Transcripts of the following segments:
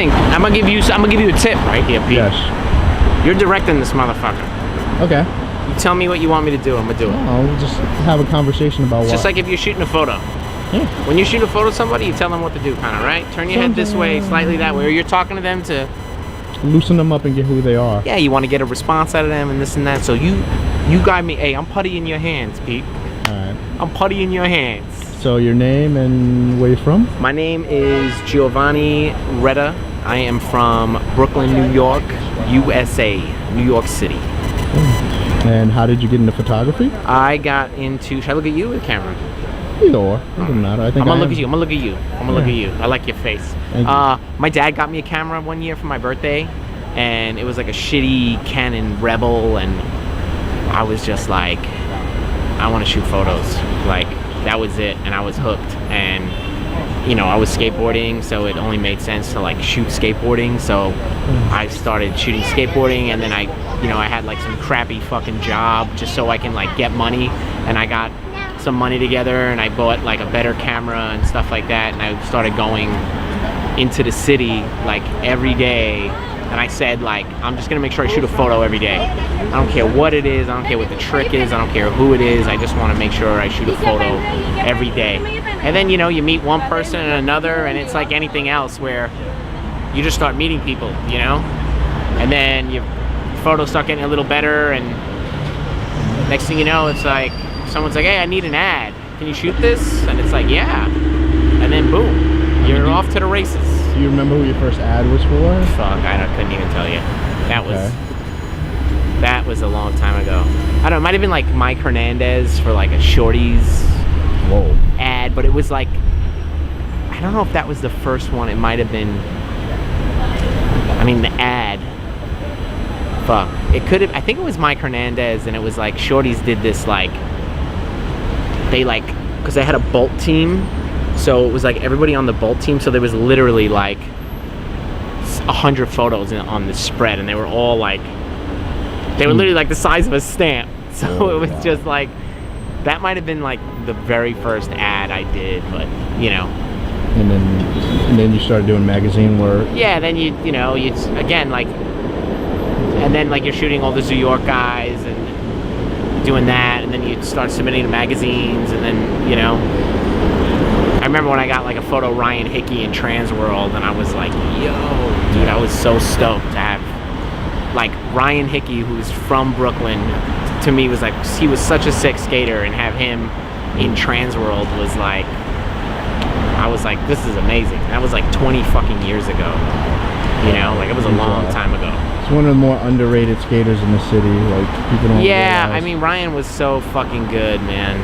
thing. I'm gonna give you a tip right here, Pete. Yes. You're directing this motherfucker. Okay. You tell me what you want me to do, I'm gonna do it. Oh, we'll just have a conversation about It's what. just like if you're shooting a photo. Yeah. When you shoot a photo of somebody, you tell them what to do, kind of, right? Turn your head this way, slightly that way, or you're talking to them to Loosen them up and get who they are. yeah, you want to get a response out of them and this and that. So you guide me. Hey, I'm putty in your hands, Pete. All right. I'm putty in your hands. So your name and where you from? My name is Giovanni Reda. I am from Brooklyn, New York, USA, New York City. And how did you get into photography? I got into. Should I look at you with the camera? Either or. It doesn't matter. I think I'm gonna look at you. I'm gonna look at you. I'm gonna look at you. I like your face. Thank you. My dad got me a camera one year for my birthday, and it was like a shitty Canon Rebel, and I was just like, I want to shoot photos. Like that was it, and I was hooked. And you know, I was skateboarding, so it only made sense to like shoot skateboarding. So I started shooting skateboarding, and then I had like some crappy fucking job just so I can like get money, and I got some money together and I bought like a better camera and stuff like that, and I started going into the city like every day, and I said like, I'm just gonna make sure I shoot a photo every day. I don't care what it is, I don't care what the trick is, I don't care who it is, I just want to make sure I shoot a photo every day. And then you meet one person and another, and it's like anything else where you just start meeting people, and then your photos start getting a little better, and next thing you know, it's like someone's like, hey, I need an ad. Can you shoot this? And it's like, yeah. And then boom, you're off to the races. Do you remember who your first ad was for? Fuck, couldn't even tell you. That was a long time ago. I don't know, it might have been like Mike Hernandez for like a Shorties ad, but it was like, I don't know if that was the first one. It might have been, the ad. Fuck. It could have, I think it was Mike Hernandez, and it was like Shorties did this like, they like, because they had a Bolt team, so it was like everybody on the Bolt team, so there was literally like 100 photos on the spread, and they were all like, they were literally like the size of a stamp. So it was just like, that might have been like the very first ad I did, but And then you started doing magazine work. Yeah, then you again like, and then like you're shooting all the New York guys and doing that, and then you start submitting to magazines, and then I remember when I got like a photo of Ryan Hickey in Transworld, and I was like, yo, dude, I was so stoked to have like Ryan Hickey, who's from Brooklyn, to me was like, he was such a sick skater, and have him in Transworld was like, I was like, this is amazing. That was like 20 fucking years ago, like it was a long time ago. He's one of the more underrated skaters in the city. Like people don't. Yeah, realize. Ryan was so fucking good, man.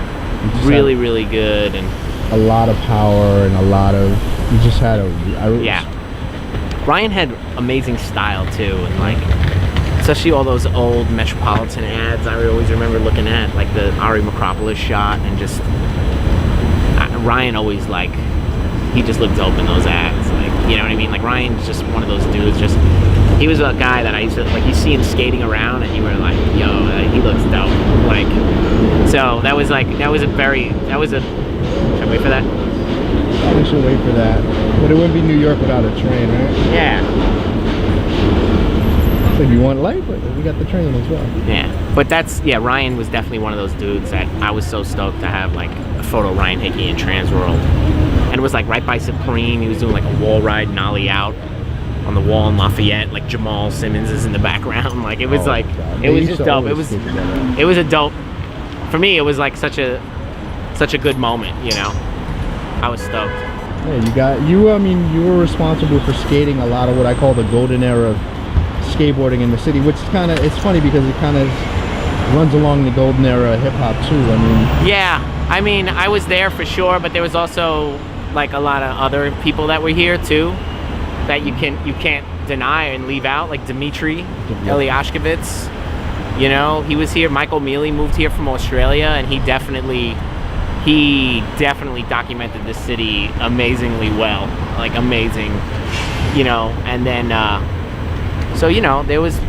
Really, really good, and a lot of power and a lot of. He just had a. Yeah. Ryan had amazing style too, and like, especially all those old Metropolitan ads. I always remember looking at like the Ari Macropolis shot, and just Ryan always like, he just looked dope in those ads. Like, you know what I mean? Like Ryan's just one of those dudes. Just he was a guy that I used to like. You see him skating around, and you were like, yo, he looks dope. Like, so that was a. Should I wait for that? Probably should wait for that. But it wouldn't be New York without a train, right? Yeah. So if you want light, but we got the train as well. Yeah, but Ryan was definitely one of those dudes that I was so stoked to have like a photo of Ryan Hickey in Transworld. And it was like right by Supreme. He was doing like a wall ride, nollie out on the wall in Lafayette. Like Jamal Simmons is in the background. Like it was it was just dope. It was a dope. For me, it was like such a good moment. I was stoked. Yeah, you were responsible for skating a lot of what I call the golden era of skateboarding in the city, which it's funny because it kind of runs along the golden era of hip hop too. Yeah, I was there for sure, but there was also like a lot of other people that were here too that you can't deny and leave out, like Dmitry Eliashkovitz. He was here. Michael Mealy moved here from Australia, and he definitely documented this city amazingly well, like amazing, and then so there was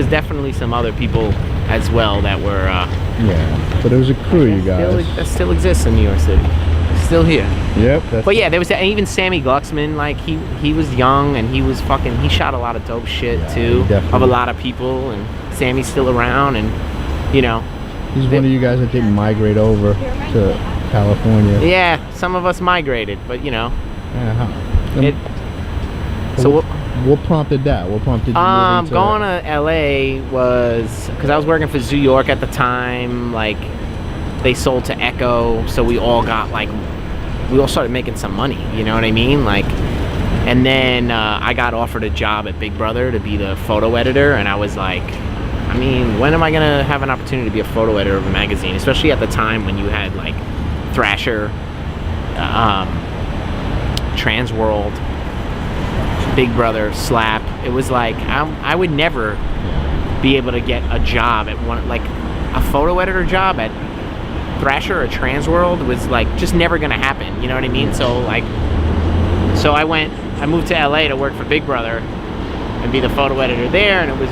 definitely some other people as well that were yeah, but it was a crew, you guys. That still exists in New York City. It's still here. Yep. That's But yeah, there was and even Sammy Glucksman, like he was young and he shot a lot of dope shit too of a lot of people, and Sammy's still around, and you know. He's one of you guys that didn't migrate over to California. Yeah, some of us migrated, but you know. Yeah. What prompted that? What prompted you moving to going to LA was because I was working for Zoo York at the time. Like, they sold to Echo, so we all started making some money. You know what I mean? Like, and then I got offered a job at Big Brother to be the photo editor, and I was like, I mean, when am I gonna have an opportunity to be a photo editor of a magazine? Especially at the time when you had like Thrasher, Transworld, Big Brother, Slap. It was like I would never be able to get a job at one, like a photo editor job at Thrasher or Transworld was like just never gonna happen. You know what I mean? So I moved to LA to work for Big Brother and be the photo editor there, and it was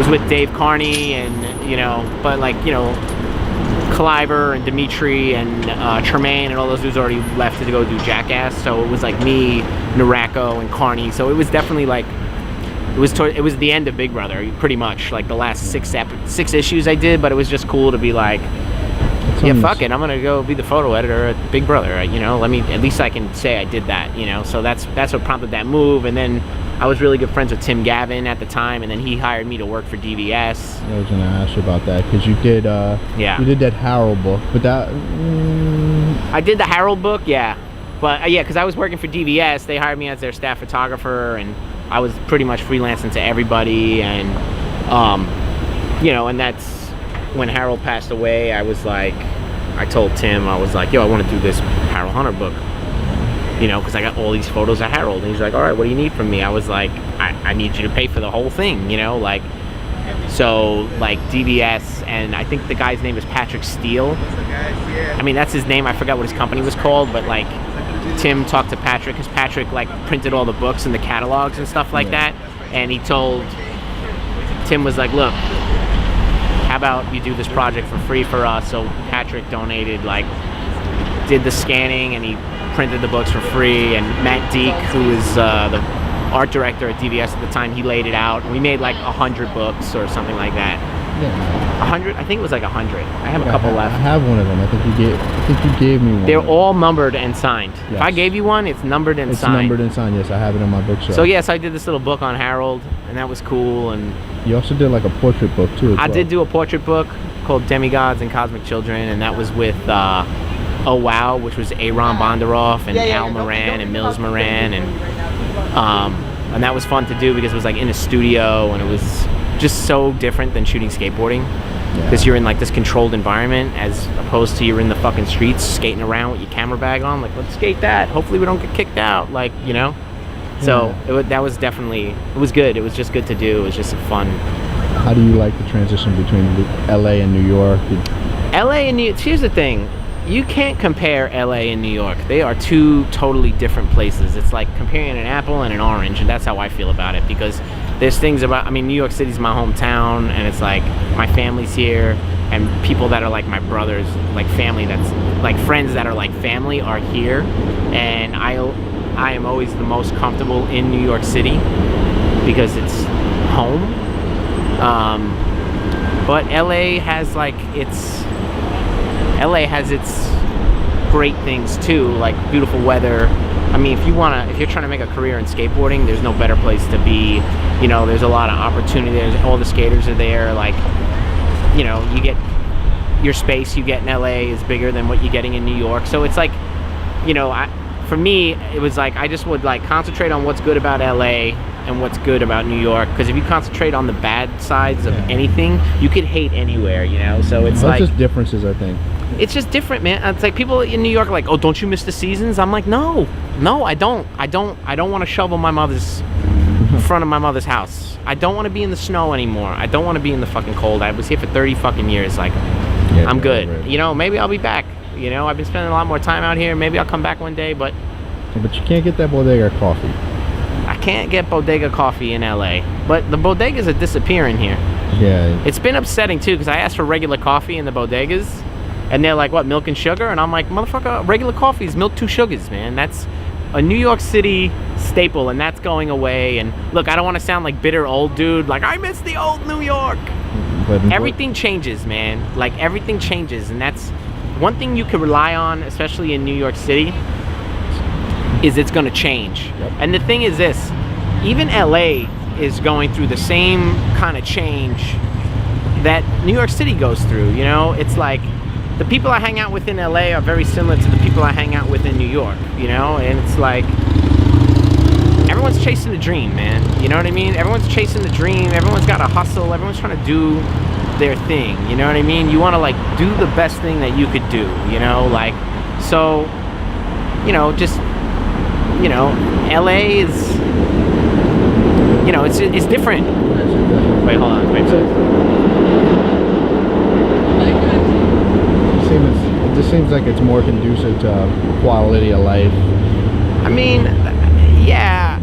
with Dave Carney and, you know, but like, you know, Cliver and Dimitri and Tremaine and all those dudes already left to go do Jackass, so it was like me, Narako, and Carney. So it was definitely like it was the end of Big Brother, pretty much, like the last six issues I did. But it was just cool to be like, yeah, fuck it, I'm gonna go be the photo editor at Big Brother. You know, at least I can say I did that. You know, so that's what prompted that move. And then I was really good friends with Tim Gavin at the time, and then he hired me to work for DVS. I was gonna ask you about that because you did you did that Harold book, but that I did the Harold book, yeah. But yeah, because I was working for DVS, they hired me as their staff photographer, and I was pretty much freelancing to everybody. And you know, and that's when Harold passed away. I was like, I told Tim, I was like, yo, I want to do this Harold Hunter book. You know, because I got all these photos of Harold. And he's like, all right, what do you need from me? I was like, I need you to pay for the whole thing, you know, like, so, like, DVS, and I think the guy's name is Patrick Steele. I mean, that's his name. I forgot what his company was called, but, like, Tim talked to Patrick, because Patrick, like, printed all the books and the catalogs and stuff like that, and Tim was like, look, how about you do this project for free for us? So Patrick donated, like, did the scanning, and he printed the books for free, and Matt Deek, who is the art director at DVS at the time, he laid it out, and we made like 100 books or something like that. Yeah. 100? I think it was like 100. I have a couple left. I have one of them. I think you gave me one. They're all numbered and signed. Yes. If I gave you one, it's numbered and signed. It's numbered and signed, yes. I have it in my bookshelf. So yes, I did this little book on Harold, and that was cool. And you also did like a portrait book too. I did do a portrait book called Demigods and Cosmic Children, and that was with Oh Wow, which was Aaron Bondaroff and Al Moran and Mills Moran, and that was fun to do because it was like in a studio, and it was just so different than shooting skateboarding, because you're in like this controlled environment as opposed to you're in the fucking streets skating around with your camera bag on, like, let's skate that, hopefully we don't get kicked out, like, you know. So that was definitely, it was good. It was just good to do. It was just fun. How do you like the transition between LA and New York? LA and New York, here's the thing. You can't compare LA and New York. They are two totally different places. It's like comparing an apple and an orange, and that's how I feel about it, because there's things about, I mean, New York City's my hometown, and it's like my family's here, and people that are like my brothers, like family, that's like friends that are like family are here, and I am always the most comfortable in New York City because it's home. But LA has its great things too, like beautiful weather. I mean, if you're trying to make a career in skateboarding, there's no better place to be. You know, there's a lot of opportunity. There's all the skaters are there. Like, you know, you get your space you get in LA is bigger than what you're getting in New York. So it's like, you know, for me, it was like I just would like concentrate on what's good about LA and what's good about New York, because if you concentrate on the bad sides of anything, you could hate anywhere, you know. So it's like just differences, I think. It's just different, man. It's like people in New York are like, oh, don't you miss the seasons? I'm like, no, I don't want to shovel my mother's front of my mother's house. I don't want to be in the snow anymore. I don't want to be in the fucking cold. I was here for 30 fucking years. Like, I'm good. Right. You know, maybe I'll be back. You know, I've been spending a lot more time out here. Maybe I'll come back one day, but you can't get that bodega coffee. I can't get bodega coffee in LA, but the bodegas are disappearing here. Yeah. It's been upsetting too, because I asked for regular coffee in the bodegas, And they're like, what, milk and sugar? And I'm like, motherfucker, regular coffee is milk, 2 sugars, man. That's a New York City staple, and that's going away. And look, I don't want to sound like bitter old dude, like, I miss the old New York. But everything changes, man. Like, everything changes, and that's one thing you can rely on, especially in New York City, is it's going to change. Yep. And the thing is this, even LA is going through the same kind of change that New York City goes through, you know? It's like, the people I hang out with in LA are very similar to the people I hang out with in New York, you know? And it's like, everyone's chasing the dream, man. You know what I mean? Everyone's chasing the dream. Everyone's got to hustle. Everyone's trying to do their thing. You know what I mean? You want to, like, do the best thing that you could do, you know? Like, so, you know, just, you know, LA is, you know, it's different. Wait, hold on. Wait. It just seems like it's more conducive to quality of life. I mean, yeah.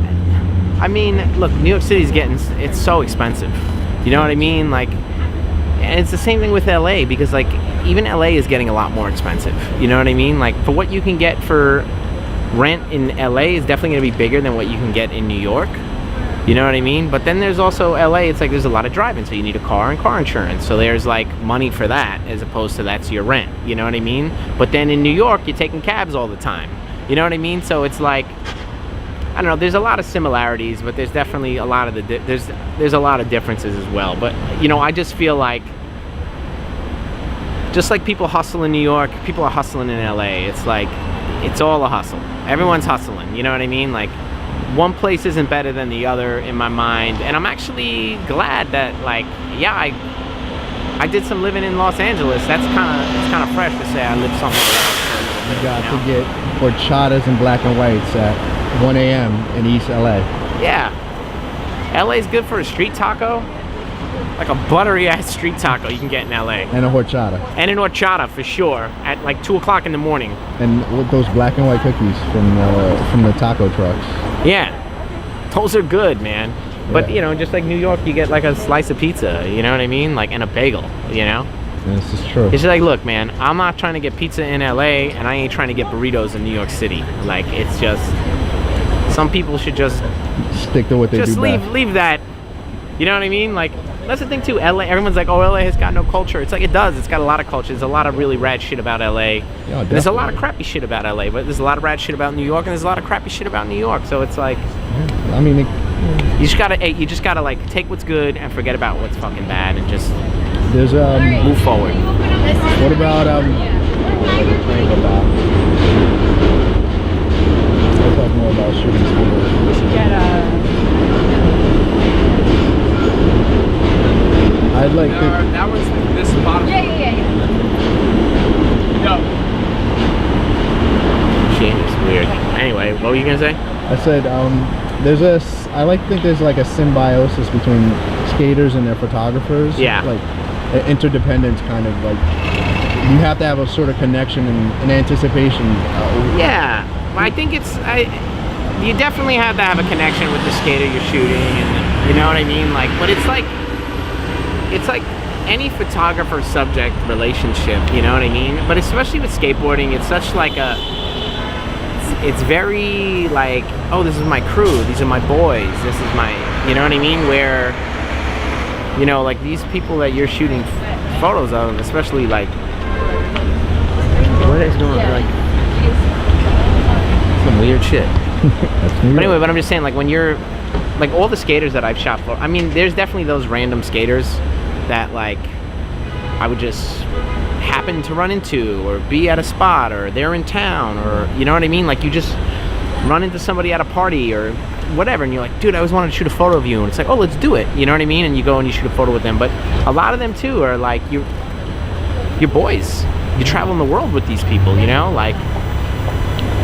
I mean, look, New York City's it's so expensive. You know what I mean? Like, and it's the same thing with LA, because, like, even LA is getting a lot more expensive. You know what I mean? Like, for what you can get for rent in LA is definitely going to be bigger than what you can get in New York. You know what I mean? But then there's also LA, it's like there's a lot of driving, so you need a car and car insurance. So there's like money for that as opposed to that's your rent. You know what I mean? But then in New York, you're taking cabs all the time. You know what I mean? So it's like, I don't know, there's a lot of similarities, but there's definitely a lot of there's a lot of differences as well. But, you know, I just feel like, just like people hustle in New York, people are hustling in LA. It's like, it's all a hustle. Everyone's hustling, you know what I mean? Like, one place isn't better than the other in my mind, and I'm actually glad that, like, yeah, I did some living in Los Angeles. It's kind of fresh to say I lived somewhere else for a little bit. You got to get horchatas and black and whites at 1 a.m. in East LA. Yeah, LA's good for a street taco, like a buttery ass street taco you can get in LA, and a horchata, and an horchata for sure at like 2 o'clock in the morning. And with those black and white cookies from the taco trucks. Yeah, those are good, man. Yeah. But, you know, just like New York, you get like a slice of pizza, you know what I mean? Like, and a bagel, you know? This is true. It's just like, look, man, I'm not trying to get pizza in LA, and I ain't trying to get burritos in New York City. Like, it's just, some people should just stick to what they do best. Just leave that, you know what I mean? Like, that's the thing too, LA, everyone's like, oh, LA has got no culture. It's like, it does. It's got a lot of culture. There's a lot of really rad shit about LA. Yeah, there's a lot of crappy shit about LA, but there's a lot of rad shit about New York, and there's a lot of crappy shit about New York. So it's like, I mean, you just gotta like take what's good and forget about what's fucking bad, and just move forward. What about we'll talk more about shooting school. We should get I'd like to. That was this bottom. Yeah. No. Shit, it's weird. Anyway, what were you gonna say? I said, I like to think there's like a symbiosis between skaters and their photographers. Yeah. Like, an interdependence kind of, like, you have to have a sort of connection and anticipation. Yeah, I think you definitely have to have a connection with the skater you're shooting, and you know what I mean? Like, but it's like any photographer subject relationship, you know what I mean? But especially with skateboarding, it's such like it's very like, oh, this is my crew, these are my boys, this is my, you know what I mean? Where, you know, like these people that you're shooting photos of, especially like, what is going on? Like, some weird shit. But anyway, but I'm just saying, like, when you're, like, all the skaters that I've shot for, I mean, there's definitely those random skaters that, like, I would just happen to run into, or be at a spot, or they're in town, or, you know what I mean? Like, you just run into somebody at a party, or whatever, and you're like, dude, I always wanted to shoot a photo of you, and it's like, oh, let's do it, you know what I mean? And you go and you shoot a photo with them. But a lot of them, too, are, like, you're boys. You travel in the world with these people, you know? Like,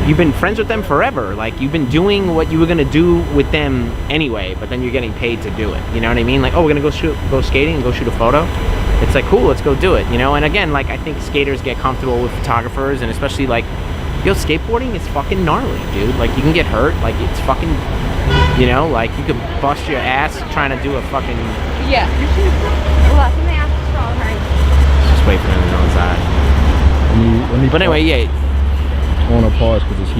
you've been friends with them forever. Like, you've been doing what you were gonna do with them anyway, but then you're getting paid to do it. You know what I mean? Like, oh, we're gonna go skating and go shoot a photo. It's like, cool, let's go do it, you know? And again, like, I think skaters get comfortable with photographers, and especially, like, yo, skateboarding is fucking gnarly, dude. Like, you can get hurt. Like, it's fucking, you know, like, you could bust your ass trying to do a fucking... Yeah. Well, that's when they asked for all right. Just wait for them to go inside. Let me But anyway, yeah. I want to pause because it's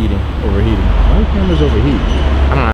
overheating. Why do cameras overheat?